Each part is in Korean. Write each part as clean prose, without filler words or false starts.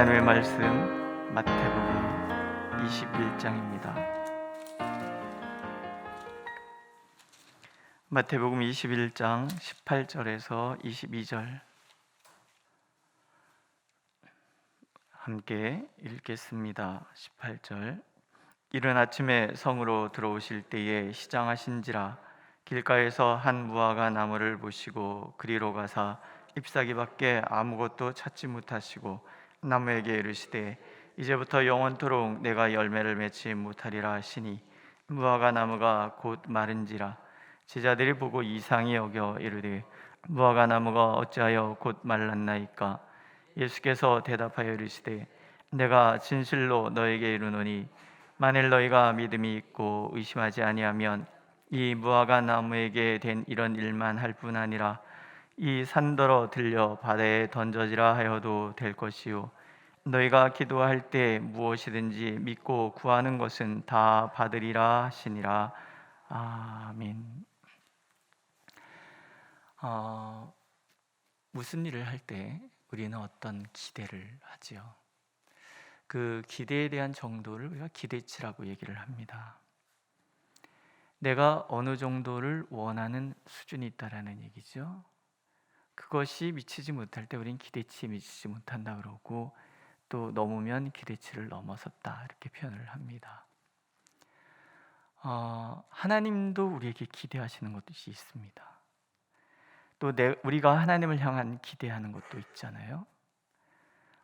하나님의 말씀 마태복음 21장입니다. 마태복음 21장 18절에서 22절 함께 읽겠습니다. 18절. 이른 아침에 성으로 들어오실 때에 시장하신지라 길가에서 한 무화과 나무를 보시고 그리로 가사 잎사귀밖에 아무것도 찾지 못하시고 나무에게 이르시되 이제부터 영원토록 내가 열매를 맺지 못하리라 하시니 무화과 나무가 곧 마른지라. 제자들이 보고 이상히 여겨 이르되 무화과 나무가 어찌하여 곧 말랐나이까? 예수께서 대답하여 이르시되 내가 진실로 너에게 이르노니 만일 너희가 믿음이 있고 의심하지 아니하면 이 무화과 나무에게 된 이런 일만 할 뿐 아니라 이 산더러 들려 바다에 던져지라 하여도 될 것이요 너희가 기도할 때 무엇이든지 믿고 구하는 것은 다 받으리라 하시니라. 아멘. 무슨 일을 할 때 우리는 어떤 기대를 하지요? 그 기대에 대한 정도를 우리가 기대치라고 얘기를 합니다. 내가 어느 정도를 원하는 수준이 있다라는 얘기죠. 그것이 미치지 못할 때 우린 기대치에 미치지 못한다 그러고, 또 넘으면 기대치를 넘어섰다 이렇게 표현을 합니다. 하나님도 우리에게 기대하시는 것이 있습니다. 또 우리가 하나님을 향한 기대하는 것도 있잖아요.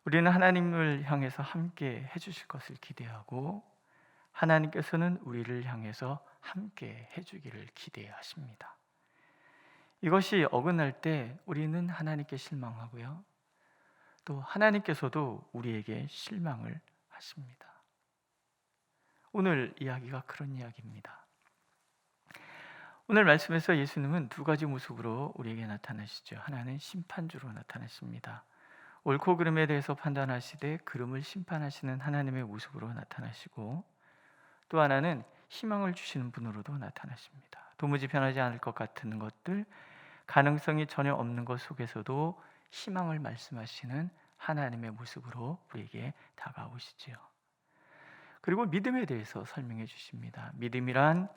우리는 하나님을 향해서 함께 해주실 것을 기대하고, 하나님께서는 우리를 향해서 함께 해주기를 기대하십니다. 이것이 어긋날 때 우리는 하나님께 실망하고요, 또 하나님께서도 우리에게 실망을 하십니다. 오늘 이야기가 그런 이야기입니다. 오늘 말씀에서 예수님은 두 가지 모습으로 우리에게 나타나시죠. 하나는 심판주로 나타나십니다. 옳고 그름에 대해서 판단하시되 그름을 심판하시는 하나님의 모습으로 나타나시고, 또 하나는 희망을 주시는 분으로도 나타나십니다. 도무지 변하지 않을 것 같은 것들, 가능성이 전혀 없는 것 속에서도 희망을 말씀하시는 하나님의 모습으로 우리에게 다가오시지요. 그리고 믿음에 대해서 설명해 주십니다. 믿음이란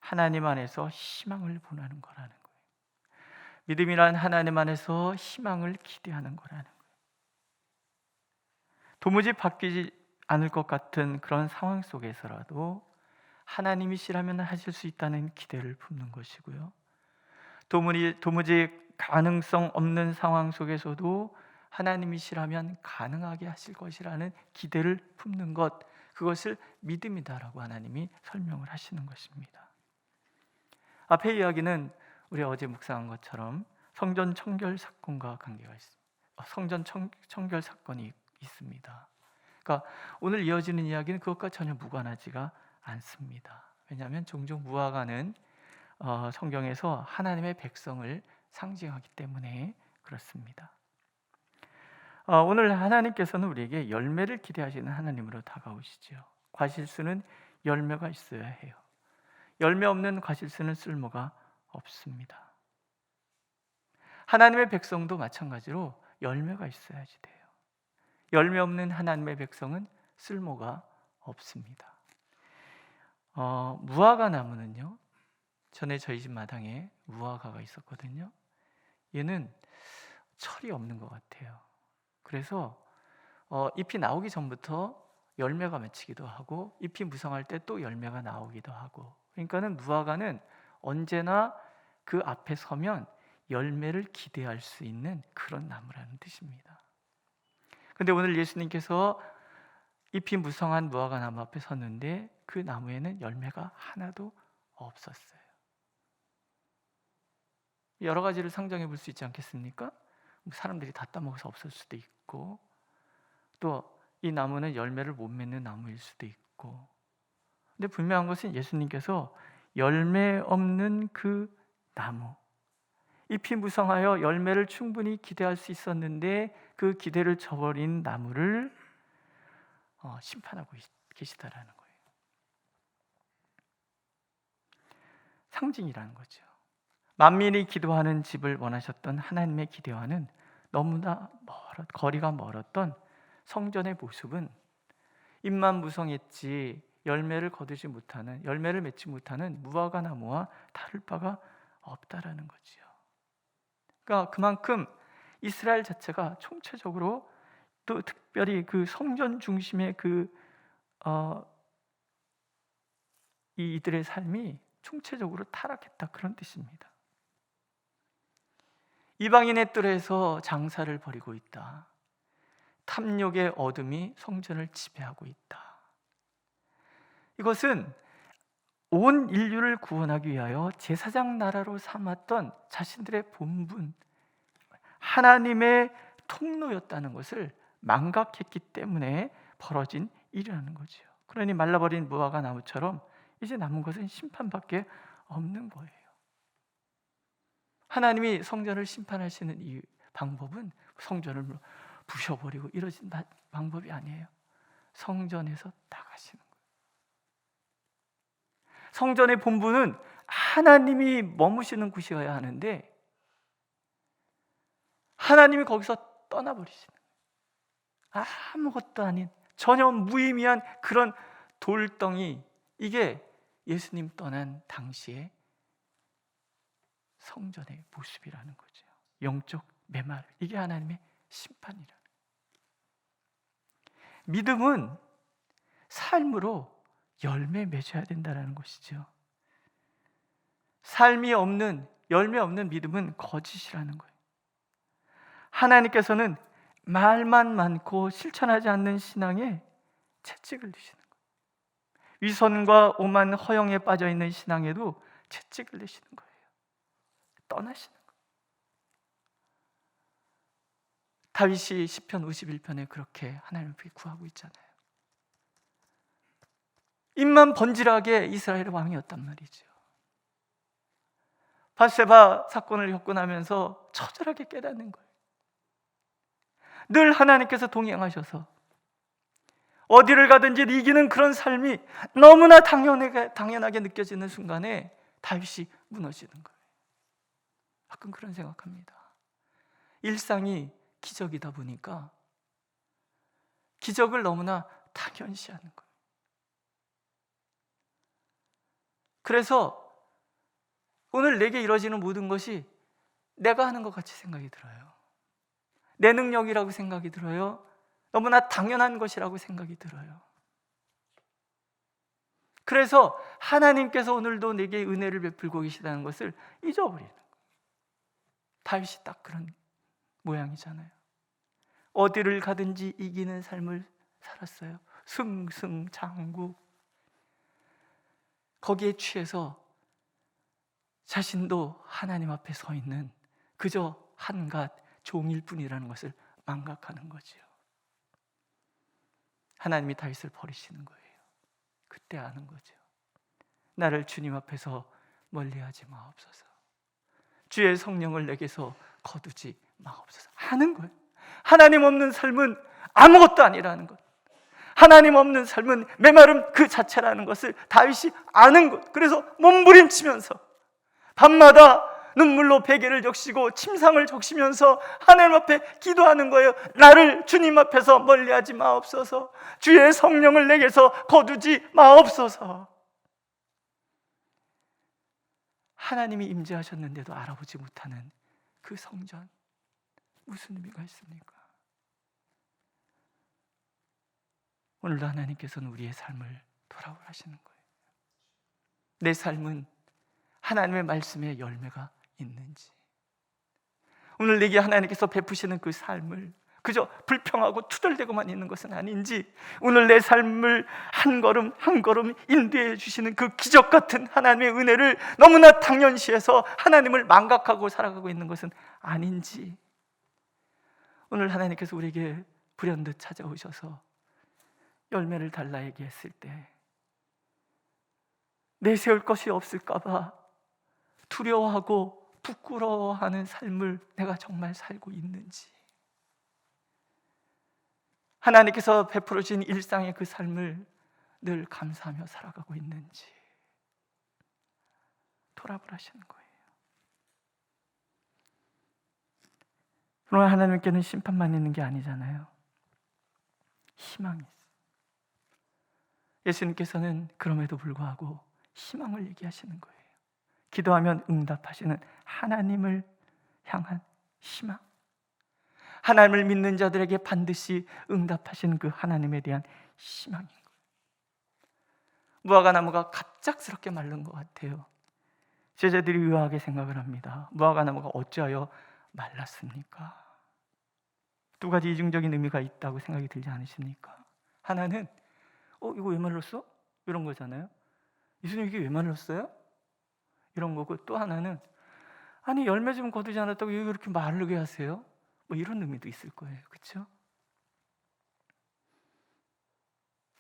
하나님 안에서 희망을 보는 거라는 거예요. 믿음이란 하나님 안에서 희망을 기대하는 거라는 거예요. 도무지 바뀌지 않을 것 같은 그런 상황 속에서라도 하나님이시라면 하실 수 있다는 기대를 품는 것이고요, 도무지 가능성 없는 상황 속에서도 하나님이시라면 가능하게 하실 것이라는 기대를 품는 것, 그것을 믿음이다라고 하나님이 설명을 하시는 것입니다. 앞의 이야기는 우리 어제 묵상한 것처럼 성전 청결 사건과 관계가 있습니다. 성전 청결 사건이 있습니다. 그러니까 오늘 이어지는 이야기는 그것과 전혀 무관하지가 않습니다. 왜냐하면 종종 무화과는 성경에서 하나님의 백성을 상징하기 때문에 그렇습니다. 오늘 하나님께서는 우리에게 열매를 기대하시는 하나님으로 다가오시죠. 과실수는 열매가 있어야 해요. 열매 없는 과실수는 쓸모가 없습니다. 하나님의 백성도 마찬가지로 열매가 있어야지 돼요. 열매 없는 하나님의 백성은 쓸모가 없습니다. 무화과 나무는요, 전에 저희 집 마당에 무화과가 있었거든요. 얘는 철이 없는 것 같아요. 그래서 잎이 나오기 전부터 열매가 맺히기도 하고, 잎이 무성할 때 또 열매가 나오기도 하고, 그러니까는 무화과는 언제나 그 앞에 서면 열매를 기대할 수 있는 그런 나무라는 뜻입니다. 근데 오늘 예수님께서 잎이 무성한 무화과 나무 앞에 섰는데 그 나무에는 열매가 하나도 없었어요. 여러 가지를 상정해 볼 수 있지 않겠습니까? 사람들이 다 따먹어서 없을 수도 있고, 또 이 나무는 열매를 못 맺는 나무일 수도 있고, 근데 분명한 것은 예수님께서 열매 없는 그 나무, 잎이 무성하여 열매를 충분히 기대할 수 있었는데 그 기대를 저버린 나무를 심판하고 계시다라는 거예요. 상징이라는 거죠. 만민이 기도하는 집을 원하셨던 하나님의 기대와는 너무나 거리가 멀었던 성전의 모습은 잎만 무성했지 열매를 거두지 못하는, 열매를 맺지 못하는 무화과 나무와 다를 바가 없다라는 거지요. 그러니까 그만큼 이스라엘 자체가 총체적으로, 또 특별히 그 성전 중심의 이들의 삶이 총체적으로 타락했다, 그런 뜻입니다. 이방인의 뜰에서 장사를 벌이고 있다. 탐욕의 어둠이 성전을 지배하고 있다. 이것은 온 인류를 구원하기 위하여 제사장 나라로 삼았던 자신들의 본분, 하나님의 통로였다는 것을 망각했기 때문에 벌어진 일이라는 거죠. 그러니 말라버린 무화과 나무처럼 이제 남은 것은 심판밖에 없는 거예요. 하나님이 성전을 심판하시는 이 방법은 성전을 부셔버리고 이러진 방법이 아니에요. 성전에서 나가시는 거예요. 성전의 본분은 하나님이 머무시는 곳이어야 하는데 하나님이 거기서 떠나버리시는 거예요. 아무것도 아닌 전혀 무의미한 그런 돌덩이, 이게 예수님 떠난 당시의 성전의 모습이라는 거죠. 영적 메마름, 이게 하나님의 심판이라는 거예요. 믿음은 삶으로 열매 맺어야 된다는 것이죠. 삶이 없는, 열매 없는 믿음은 거짓이라는 거예요. 하나님께서는 말만 많고 실천하지 않는 신앙에 채찍을 내시는 거예요. 위선과 오만 허영에 빠져 있는 신앙에도 채찍을 내시는 거예요. 떠나시는 거예요. 다윗이 시편 51편에 그렇게 하나님을 구하고 있잖아요. 입만 번질하게 이스라엘의 왕이었단 말이죠. 밧세바 사건을 겪고 나면서 처절하게 깨닫는 거예요. 늘 하나님께서 동행하셔서 어디를 가든지 이기는 그런 삶이 너무나 당연하게 느껴지는 순간에 다윗이 무너지는 거예요. 가끔 그런 생각합니다. 일상이 기적이다 보니까 기적을 너무나 당연시하는 거예요. 그래서 오늘 내게 이루어지는 모든 것이 내가 하는 것 같이 생각이 들어요. 내 능력이라고 생각이 들어요. 너무나 당연한 것이라고 생각이 들어요. 그래서 하나님께서 오늘도 내게 은혜를 베풀고 계시다는 것을 잊어버리는 거예요. 다윗이 딱 그런 모양이잖아요. 어디를 가든지 이기는 삶을 살았어요. 승승장구. 거기에 취해서 자신도 하나님 앞에 서 있는 그저 한갓 종일 뿐이라는 것을 망각하는 거지요. 하나님이 다윗을 버리시는 거예요. 그때 아는 거죠. 나를 주님 앞에서 멀리하지 마옵소서. 주의 성령을 내게서 거두지 마옵소서. 하는 거예요. 하나님 없는 삶은 아무것도 아니라는 것, 하나님 없는 삶은 메마름 그 자체라는 것을 다윗이 아는 것. 그래서 몸부림치면서 밤마다 눈물로 베개를 적시고 침상을 적시면서 하나님 앞에 기도하는 거예요. 나를 주님 앞에서 멀리하지 마옵소서. 주의 성령을 내게서 거두지 마옵소서. 하나님이 임재하셨는데도 알아보지 못하는 그 성전, 무슨 의미가 있습니까? 오늘도 하나님께서는 우리의 삶을 돌아보시는 거예요. 내 삶은 하나님의 말씀에 열매가 있는지, 오늘 내게 하나님께서 베푸시는 그 삶을 그저 불평하고 투덜대고만 있는 것은 아닌지, 오늘 내 삶을 한 걸음 한 걸음 인도해 주시는 그 기적 같은 하나님의 은혜를 너무나 당연시해서 하나님을 망각하고 살아가고 있는 것은 아닌지, 오늘 하나님께서 우리에게 불현듯 찾아오셔서 열매를 달라 얘기했을 때 내세울 것이 없을까 봐 두려워하고 부끄러워하는 삶을 내가 정말 살고 있는지, 하나님께서 베풀어 주신 일상의 그 삶을 늘 감사하며 살아가고 있는지 돌아보라시는 거예요. 그러나 하나님께는 심판만 있는 게 아니잖아요. 희망이 있어요. 예수님께서는 그럼에도 불구하고 희망을 얘기하시는 거예요. 기도하면 응답하시는 하나님을 향한 희망, 하나님을 믿는 자들에게 반드시 응답하시는 그 하나님에 대한 희망인 거예요. 무화과 나무가 갑작스럽게 마른 것 같아요. 제자들이 의아하게 생각을 합니다. 무화과 나무가 어찌하여 말랐습니까? 두 가지 이중적인 의미가 있다고 생각이 들지 않으십니까? 하나는 이거 왜 말랐어? 이런 거잖아요. 예수님 이게 왜 말랐어요? 이런 거고, 또 하나는 아니 열매 좀 거두지 않았다고 왜 이렇게 마르게 하세요? 뭐 이런 의미도 있을 거예요. 그렇죠?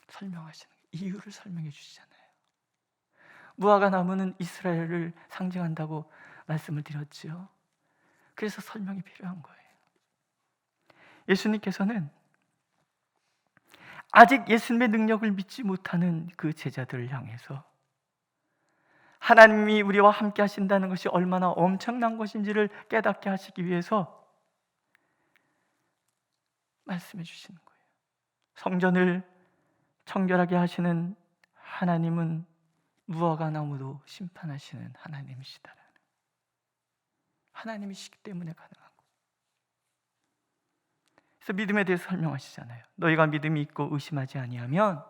설명하시는 거예요. 이유를 설명해 주시잖아요. 무화과 나무는 이스라엘을 상징한다고 말씀을 드렸죠. 그래서 설명이 필요한 거예요. 예수님께서는 아직 예수님의 능력을 믿지 못하는 그 제자들을 향해서 하나님이 우리와 함께 하신다는 것이 얼마나 엄청난 것인지를 깨닫게 하시기 위해서 말씀해 주시는 거예요. 성전을 청결하게 하시는 하나님은 무화과 나무도 심판하시는 하나님이시다라는, 하나님이시기 때문에 가능한 거예요. 그래서 믿음에 대해서 설명하시잖아요. 너희가 믿음이 있고 의심하지 아니하면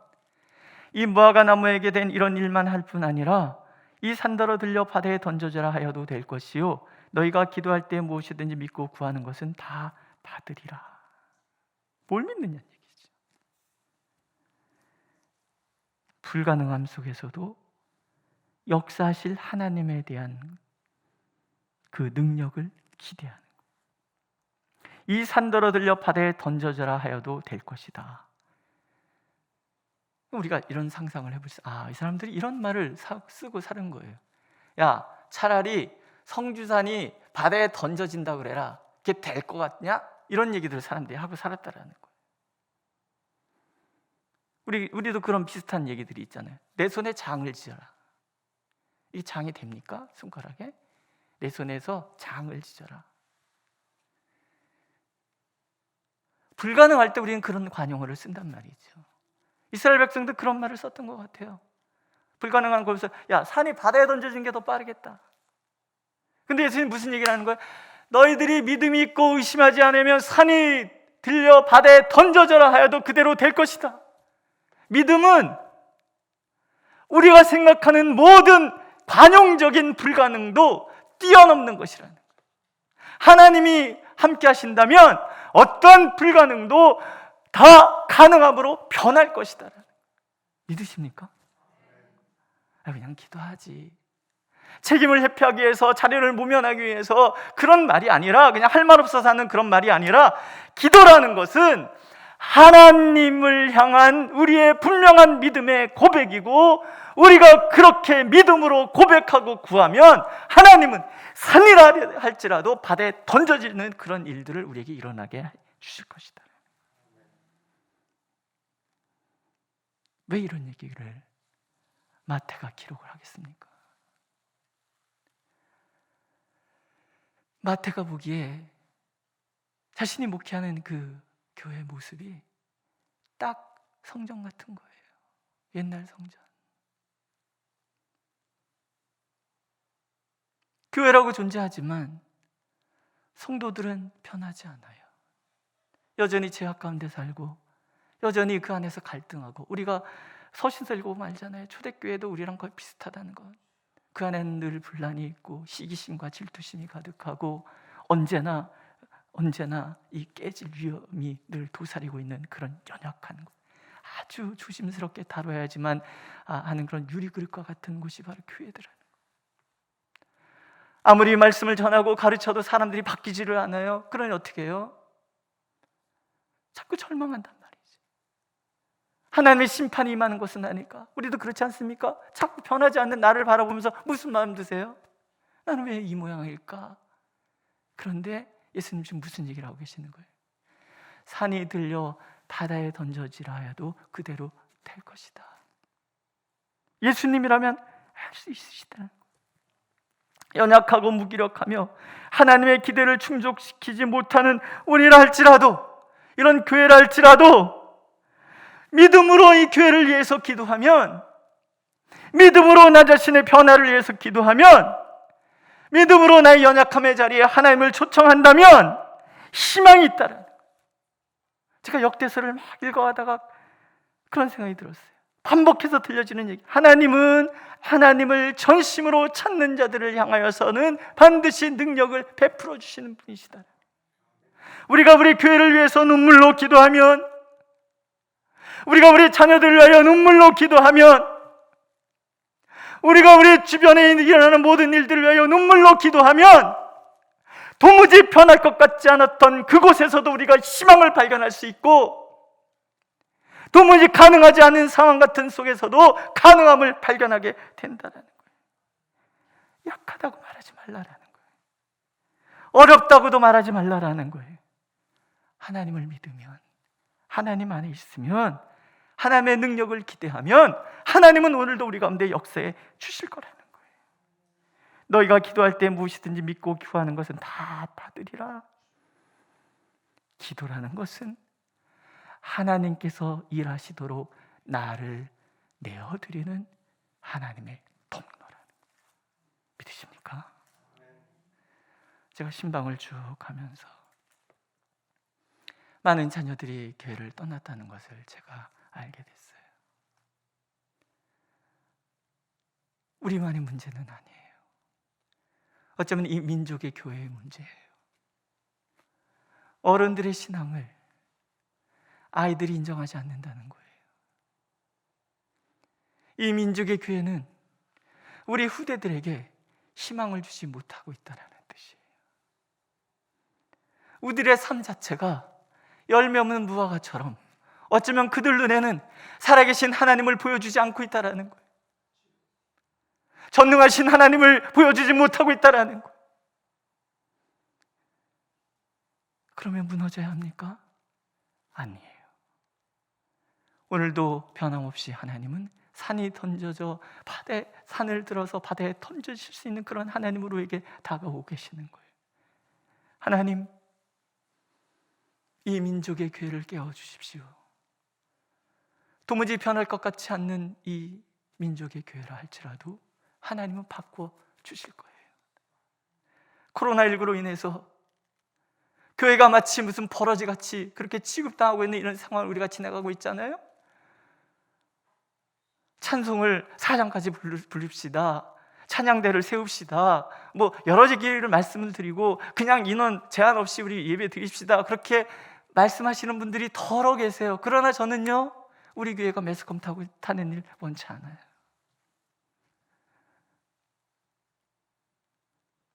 이 무화과 나무에게 된 이런 일만 할 뿐 아니라 이 산더러 들려 바다에 던져져라 하여도 될 것이요 너희가 기도할 때 무엇이든지 믿고 구하는 것은 다 받으리라. 뭘 믿느냐는 얘기죠. 불가능함 속에서도 역사하실 하나님에 대한 그 능력을 기대하는 거예요. 이 산더러 들려 바다에 던져져라 하여도 될 것이다. 우리가 이런 상상을 해보시죠. 이 사람들이 이런 말을 쓰고 사는 거예요. 야, 차라리 성주산이 바다에 던져진다 그래라. 그게 될 것 같냐? 이런 얘기들을 사람들이 하고 살았다라는 거예요. 우리도 그런 비슷한 얘기들이 있잖아요. 내 손에 장을 지어라. 이 장이 됩니까? 손가락에? 내 손에서 장을 지어라. 불가능할 때 우리는 그런 관용어를 쓴단 말이죠. 이스라엘 백성도 그런 말을 썼던 것 같아요. 불가능한 거에서 야, 산이 바다에 던져진 게 더 빠르겠다. 근데 예수님 무슨 얘기를 하는 거예요? 너희들이 믿음이 있고 의심하지 않으면 산이 들려 바다에 던져져라 하여도 그대로 될 것이다. 믿음은 우리가 생각하는 모든 관용적인 불가능도 뛰어넘는 것이라는 거예요. 하나님이 함께 하신다면 어떤 불가능도 다 가능함으로 변할 것이다. 믿으십니까? 그냥 기도하지. 책임을 회피하기 위해서, 자리를 모면하기 위해서 그런 말이 아니라, 그냥 할 말 없어서 하는 그런 말이 아니라, 기도라는 것은 하나님을 향한 우리의 분명한 믿음의 고백이고, 우리가 그렇게 믿음으로 고백하고 구하면 하나님은 산이라 할지라도 바다에 던져지는 그런 일들을 우리에게 일어나게 주실 것이다. 왜 이런 얘기를 마태가 기록을 하겠습니까? 마태가 보기에 자신이 목회하는 그 교회 모습이 딱 성전 같은 거예요. 옛날 성전. 교회라고 존재하지만 성도들은 변하지 않아요. 여전히 죄악 가운데 살고, 여전히 그 안에서 갈등하고, 우리가 서신서 읽어보면 알잖아요. 초대교회도 우리랑 거의 비슷하다는 것. 그 안에는 늘 분란이 있고 시기심과 질투심이 가득하고 언제나 이 깨질 위험이 늘 도사리고 있는 그런 연약한 것, 아주 조심스럽게 다뤄야지만 하는 그런 유리그릇과 같은 곳이 바로 교회들이라는 것. 아무리 말씀을 전하고 가르쳐도 사람들이 바뀌지를 않아요. 그러니 어떻게 해요? 자꾸 절망한단 말이에요. 하나님의 심판이 임하는 것은 아닐까? 우리도 그렇지 않습니까? 자꾸 변하지 않는 나를 바라보면서 무슨 마음 드세요? 나는 왜 이 모양일까? 그런데 예수님 지금 무슨 얘기를 하고 계시는 거예요? 산이 들려 바다에 던져지라 하여도 그대로 될 것이다. 예수님이라면 할 수 있으시다는 거예요. 연약하고 무기력하며 하나님의 기대를 충족시키지 못하는 우리라 할지라도, 이런 교회라 할지라도 믿음으로 이 교회를 위해서 기도하면, 믿음으로 나 자신의 변화를 위해서 기도하면, 믿음으로 나의 연약함의 자리에 하나님을 초청한다면 희망이 있다는 거예요. 제가 역대서를 막 읽어가다가 그런 생각이 들었어요. 반복해서 들려지는 얘기, 하나님은 하나님을 전심으로 찾는 자들을 향하여서는 반드시 능력을 베풀어 주시는 분이시다. 우리가 우리 교회를 위해서 눈물로 기도하면, 우리가 우리 자녀들을 위하여 눈물로 기도하면, 우리가 우리 주변에 일어나는 모든 일들을 위하여 눈물로 기도하면, 도무지 변할 것 같지 않았던 그곳에서도 우리가 희망을 발견할 수 있고, 도무지 가능하지 않은 상황 같은 속에서도 가능함을 발견하게 된다는 거예요. 약하다고 말하지 말라라는 거예요. 어렵다고도 말하지 말라라는 거예요. 하나님을 믿으면, 하나님 안에 있으면, 하나님의 능력을 기대하면 하나님은 오늘도 우리 가운데 역사해 주실 거라는 거예요. 너희가 기도할 때 무엇이든지 믿고 기도하는 것은 다 받으리라. 기도라는 것은 하나님께서 일하시도록 나를 내어드리는 하나님의 통로라는 거예요. 믿으십니까? 제가 신방을 쭉 하면서 많은 자녀들이 교회를 떠났다는 것을 제가 알게 됐어요. 우리만의 문제는 아니에요. 어쩌면 이 민족의 교회의 문제예요. 어른들의 신앙을 아이들이 인정하지 않는다는 거예요. 이 민족의 교회는 우리 후대들에게 희망을 주지 못하고 있다는 뜻이에요. 우리들의 삶 자체가 열매 없는 무화과처럼 어쩌면 그들 눈에는 살아계신 하나님을 보여주지 않고 있다는 거예요. 전능하신 하나님을 보여주지 못하고 있다는 거예요. 그러면 무너져야 합니까? 아니에요. 오늘도 변함없이 하나님은 산이 던져져 산을 들어서 바다에 던져질 수 있는 그런 하나님으로 우리에게 다가오고 계시는 거예요. 하나님, 이 민족의 교회를 깨워주십시오. 도무지 변할 것 같지 않는 이 민족의 교회라 할지라도 하나님은 바꿔 주실 거예요. 코로나19로 인해서 교회가 마치 무슨 버러지같이 그렇게 취급당하고 있는 이런 상황을 우리가 지나가고 있잖아요. 찬송을 4장까지 부릅시다, 찬양대를 세웁시다, 뭐 여러 가지를 말씀을 드리고 그냥 인원 제한 없이 우리 예배 드립시다, 그렇게 말씀하시는 분들이 더러 계세요. 그러나 저는요, 우리 교회가 매스컴 타는 일 원치 않아요.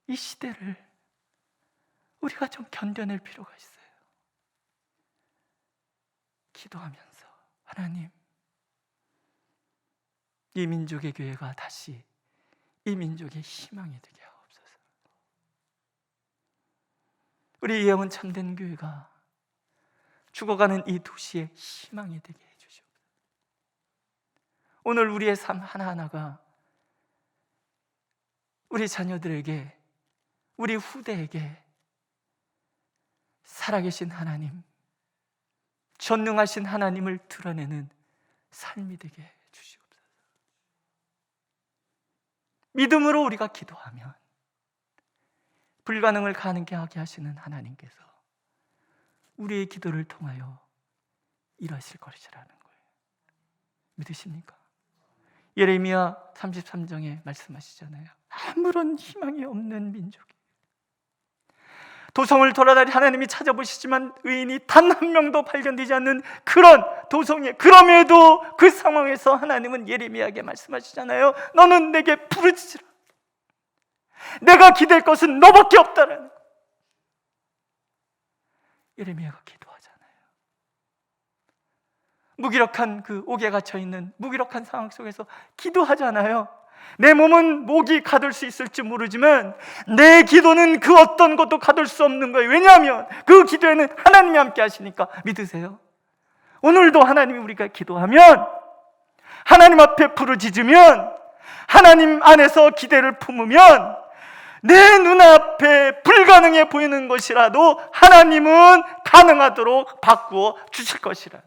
이 시대를 우리가 좀 견뎌낼 필요가 있어요. 기도하면서 하나님, 이 민족의 교회가 다시 이 민족의 희망이 되게 하옵소서. 우리 예언 참된 교회가 죽어가는 이 도시의 희망이 되게 해주시옵소서. 오늘 우리의 삶 하나하나가 우리 자녀들에게, 우리 후대에게 살아계신 하나님, 전능하신 하나님을 드러내는 삶이 되게 해주시옵소서. 믿음으로 우리가 기도하면 불가능을 가능하게 하시는 하나님께서 우리의 기도를 통하여 일하실 것이라는 거예요. 믿으십니까? 예레미야 33장에 말씀하시잖아요. 아무런 희망이 없는 민족이, 도성을 돌아다니 하나님이 찾아보시지만 의인이 단 한 명도 발견되지 않는 그런 도성에, 그럼에도 그 상황에서 하나님은 예레미야에게 말씀하시잖아요. 너는 내게 부르짖으라. 내가 기댈 것은 너밖에 없다라는 거예요. 예레미야가 기도하잖아요. 무기력한 그 옥에 갇혀있는 무기력한 상황 속에서 기도하잖아요. 내 몸은 목이 가둘 수 있을지 모르지만 내 기도는 그 어떤 것도 가둘 수 없는 거예요. 왜냐하면 그 기도에는 하나님이 함께 하시니까. 믿으세요? 오늘도 하나님이 우리가 기도하면, 하나님 앞에 부르짖으면, 하나님 안에서 기대를 품으면 내 눈앞에 불가능해 보이는 것이라도 하나님은 가능하도록 바꾸어 주실 것이라는.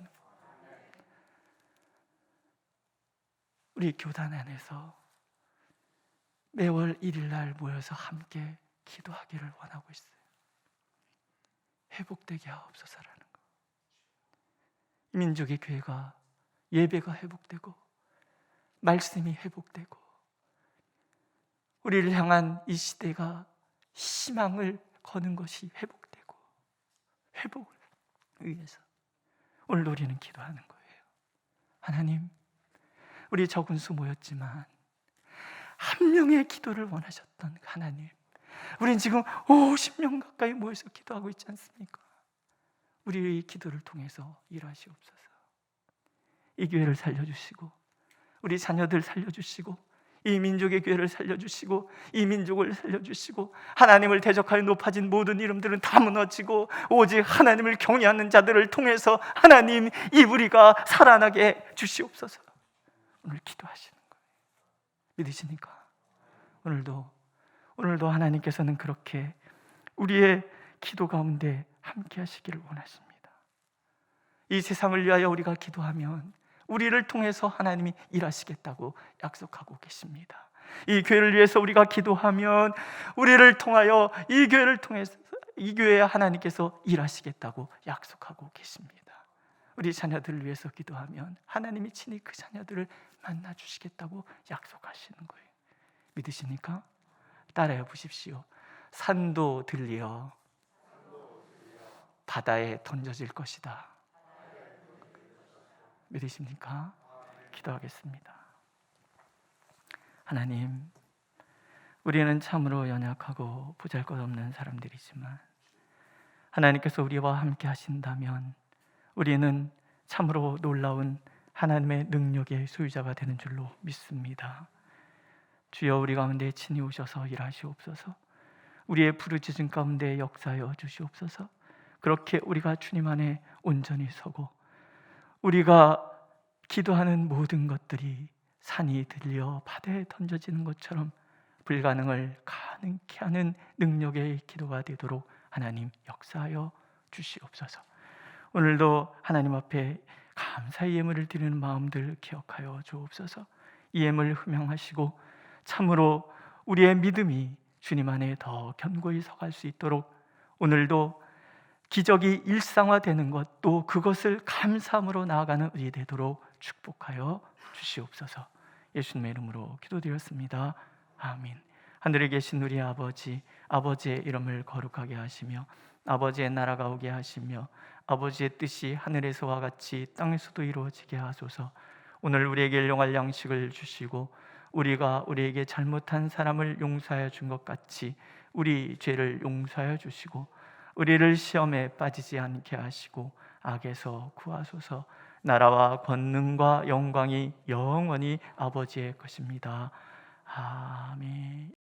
우리 교단 안에서 매월 1일 날 모여서 함께 기도하기를 원하고 있어요. 회복되게 하옵소서라는 거. 이 민족의 교회가 예배가 회복되고 말씀이 회복되고 우리를 향한 이 시대가 희망을 거는 것이 회복되고 회복을 위해서 오늘 우리는 기도하는 거예요. 하나님, 우리 적은 수 모였지만 한 명의 기도를 원하셨던 하나님, 우린 지금 50명 가까이 모여서 기도하고 있지 않습니까? 우리의 기도를 통해서 일하시옵소서. 이 교회를 살려주시고 우리 자녀들 살려주시고 이 민족의 교회를 살려주시고 이 민족을 살려주시고 하나님을 대적하여 높아진 모든 이름들은 다 무너지고 오직 하나님을 경외하는 자들을 통해서 하나님 이 우리가 살아나게 주시옵소서. 오늘 기도하시는 거예요. 믿으십니까? 오늘도 하나님께서는 그렇게 우리의 기도 가운데 함께 하시기를 원하십니다. 이 세상을 위하여 우리가 기도하면 우리를 통해서 하나님이 일하시겠다고 약속하고 계십니다. 이 교회를 위해서 우리가 기도하면 우리를 통하여 이 교회를 통해서 이 교회에 하나님께서 일하시겠다고 약속하고 계십니다. 우리 자녀들을 위해서 기도하면 하나님이 친히 그 자녀들을 만나 주시겠다고 약속하시는 거예요. 믿으십니까? 따라해 보십시오. 산도 들리어 바다에 던져질 것이다. 믿으십니까? 기도하겠습니다. 하나님, 우리는 참으로 연약하고 보잘것없는 사람들이지만 하나님께서 우리와 함께 하신다면 우리는 참으로 놀라운 하나님의 능력의 소유자가 되는 줄로 믿습니다. 주여, 우리 가운데 친히 오셔서 일하시옵소서. 우리의 부르짖음 가운데 역사하여 주시옵소서. 그렇게 우리가 주님 안에 온전히 서고 우리가 기도하는 모든 것들이 산이 들려 바다에 던져지는 것처럼 불가능을 가능케 하는 능력의 기도가 되도록 하나님 역사하여 주시옵소서. 오늘도 하나님 앞에 감사의 예물을 드리는 마음들 기억하여 주옵소서. 이 예물 흠양하시고 참으로 우리의 믿음이 주님 안에 더 견고히 서갈 수 있도록 오늘도 기적이 일상화되는 것, 또 그것을 감사함으로 나아가는 우리 되도록 축복하여 주시옵소서. 예수님의 이름으로 기도드렸습니다. 아멘. 하늘에 계신 우리 아버지, 아버지의 이름을 거룩하게 하시며 아버지의 나라가 오게 하시며 아버지의 뜻이 하늘에서와 같이 땅에서도 이루어지게 하소서. 오늘 우리에게 일용할 양식을 주시고 우리가 우리에게 잘못한 사람을 용서하여 준 것 같이 우리 죄를 용서하여 주시고 우리를 시험에 빠지지 않게 하시고 악에서 구하소서. 나라와 권능과 영광이 영원히 아버지의 것입니다. 아멘.